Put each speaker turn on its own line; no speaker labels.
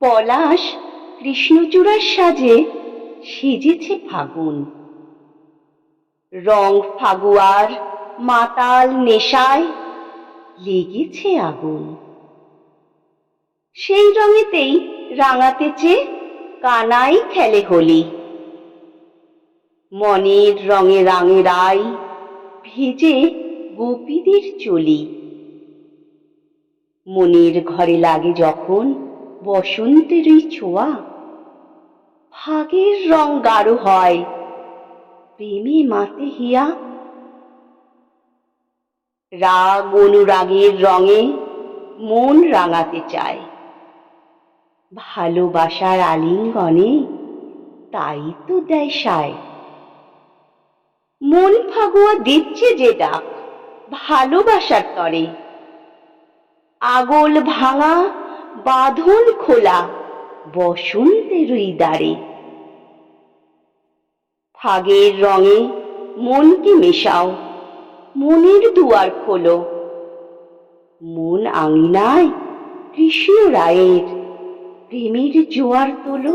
পলাশ কৃষ্ণচূড়ার সাজে সেজেছে ফাগুন। রং ফাগুয়ার মাতাল নেশায় লেগেছে আগুন। সেই রঙেতেই রাঙাতেছে কানাই খেলে হোলি। মনের রঙে রাঙে রাই ভেজে গোপীদের চলি। মনের ঘরে লাগে যখন বসন্তেরই ছোঁয়া, ভাগের রং গাঢ় হয় প্রেমে মাতে হিয়া। রাগ অনুরাগের রঙে মন রাঙাতে চায়, ভালোবাসার আলিঙ্গনে তাই তো দেয় সায়। মন ফাগুয়া দিচ্ছে যে ডাক ভালোবাসার তরে, আগল ভাঙা বাঁধন খোলা বসন্তেরই দ্বারে। ফাগের রঙে মনকে মেশাও, মনের দুয়ার খোলো। মন আঙিনায় কৃষ্ণ রায়ের প্রেমের জোয়ার তোলো।